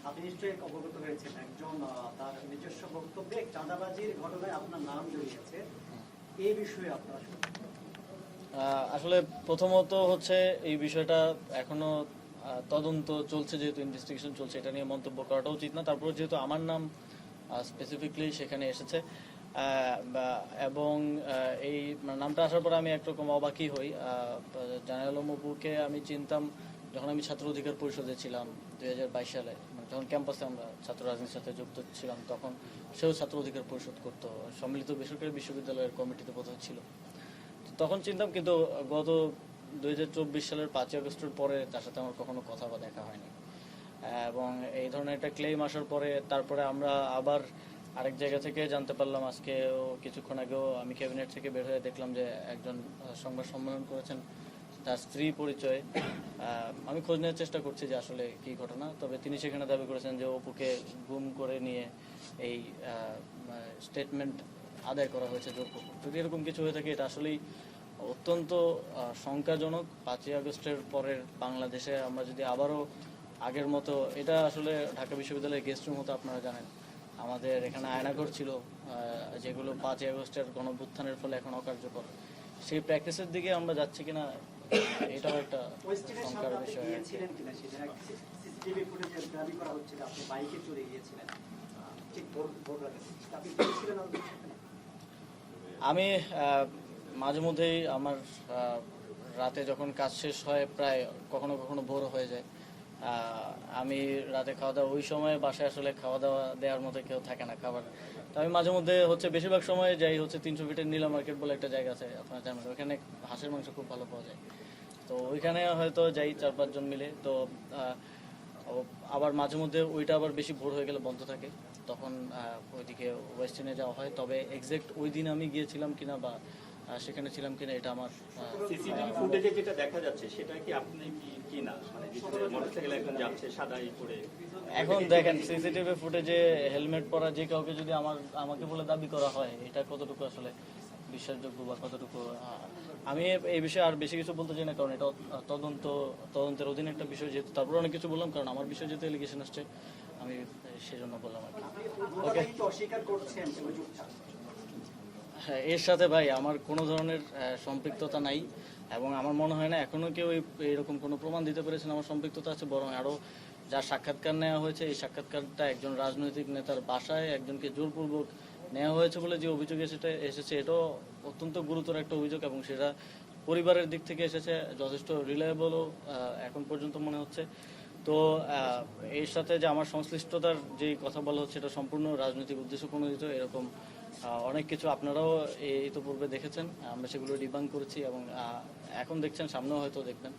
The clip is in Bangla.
আপনি নিশ্চয়ই অবগত হয়েছেন একজন তার নিজস্ব বক্তব্যে চাঁদাবাজির ঘটনায় আপনার নাম জড়িয়েছে, এই বিষয়ে আপনারা আসলে প্রথমত হচ্ছে এই বিষয়টা এখনো তদন্ত চলছে, যেহেতু ইনভেস্টিগেশন চলছে, এটা নিয়ে মন্তব্য করাটা উচিত না। তারপর যেহেতু আমার নাম স্পেসিফিকলি সেখানে এসেছে এবং এই নামটা আসার পর আমি একরকম অবাকই হই। জানাল আলম অপুকে আমি চিনতাম যখন আমি ছাত্র অধিকার পরিষদে ছিলাম 2022 সালে, যখন ক্যাম্পাসে আমরা ছাত্র রাজনীতির সাথে যুক্ত ছিলাম, তখন সেও ছাত্র অধিকার পরিষদ করতো, সম্মিলিত বেসরকারি বিশ্ববিদ্যালয়ের কমিটিতে বোধহয় ছিল, তখন চিনতাম। কিন্তু গত 2024 সালের 5ই আগস্টের পরে তার সাথে আমার কখনো কথা বা দেখা হয়নি। এবং এই ধরনের একটা ক্লেম আসার পরে তারপরে আমরা আবার আরেক জায়গা থেকে জানতে পারলাম, আজকে কিছুক্ষণ আগেও আমি ক্যাবিনেট থেকে বের হয়ে দেখলাম যে একজন সংবাদ সম্মেলন করেছেন, তার স্ত্রী পরিচয়। আমি খোঁজ নেওয়ার চেষ্টা করছি যে আসলে কি ঘটনা, তবে তিনি সেখানে দাবি করেছেন যে অপুকে গুম করে নিয়ে এই স্টেটমেন্ট আদায় করা হয়েছে জোরপূর্বক। যদি এরকম কিছু হয়ে থাকে, এটা আসলেই অত্যন্ত শঙ্কাজনক। 5ই আগস্টের পরের বাংলাদেশে আমরা যদি আবারও আগের মতো, এটা আসলে ঢাকা বিশ্ববিদ্যালয়ের গেস্ট রুম হতো, আপনারা জানেন আমাদের এখানে আয়নাঘর ছিল, যেগুলো 5ই আগস্টের গণঅভ্যুত্থানের ফলে এখন অকার্যকর, সেই প্র্যাকটিসের দিকে আমরা যাচ্ছি কিনা, এটাও একটা শঙ্কার বিষয়। আমি মাঝে মধ্যেই আমার রাতে যখন কাজ শেষ হয়, প্রায় কখনো কখনো ভোর হয়ে যায়, আমি রাতে খাওয়া দাওয়া, ওই সময় বাসায় আসলে খাওয়া দাওয়া দেওয়ার মতো কেউ থাকে না খাবার, তো আমি মাঝে মধ্যে হচ্ছে বেশিরভাগ সময় যাই হচ্ছে 300 ফিটের নীলা মার্কেট বলে একটা জায়গা আছে, আপনারা জানেন, ওইখানে হাঁসের মাংস খুব ভালো পাওয়া যায়, তো ওইখানে হয়তো যাই 4-5 জন মিলে। তো আবার মাঝে মধ্যে ওইটা আবার বেশি ভোর হয়ে গেলে বন্ধ থাকে, তখন ওইদিকে ওয়েস্টার্নে যাওয়া হয়। তবে এক্সাক্ট ওই দিন আমি গিয়েছিলাম কিনা বা সেখানে ছিলাম কিনা, এটা আমার সিসিটিভি ফুটেজে যেটা দেখা যাচ্ছে সেটা কি আপনি কি না, মানে মোটরসাইকেল একজন যাচ্ছে সাদাই পরে, এখন দেখেন সিসিটিভি ফুটেজে হেলমেট পরা যে কাউকে যদি আমাকে বলে দাবি করা হয়, এটা কতটুকু আসলে বিশ্বাসযোগ্য বা কতটুকু, আমি এই বিষয়ে আর বেশি কিছু বলতে চাই না, কারণ এটা তদন্তের অধীনে একটা বিষয়, যেহেতু তারপর অনেক কিছু বললাম, কারণ আমার বিষয়ে যেহেতু এলিগেশন আসছে, আমি সেজন্য বললাম আর কি। ওকে, হ্যাঁ, এর সাথে ভাই আমার কোনো ধরনের সম্পৃক্ততা নাই, এবং আমার মনে হয় না এখনো কেউ এরকম কোনো প্রমাণ দিতে পেরেছেন আমার সম্পৃক্ততা আছে। বরং আরও যার সাক্ষাৎকার নেওয়া হয়েছে, এই সাক্ষাৎকারটা একজন রাজনৈতিক নেতার বাসায় একজনকে জোরপূর্বক নেওয়া হয়েছে বলে যে অভিযোগ এসেছে, এটাও অত্যন্ত গুরুতর একটা অভিযোগ, এবং সেটা পরিবারের দিক থেকে এসেছে, যথেষ্ট রিলায়েবলও এখন পর্যন্ত মনে হচ্ছে। তো এর সাথে যে আমার সংশ্লিষ্টতার যে কথা বলা হচ্ছে, এটা সম্পূর্ণ রাজনৈতিক উদ্দেশ্য প্রণোদিত, এরকম অনেক কিছু আপনারাও ইতিপূর্বে দেখেছেন, আমরা সেগুলো ডিবাঙ্ক করেছি, এবং এখন দেখছেন, সামনেও হয়তো দেখবেন।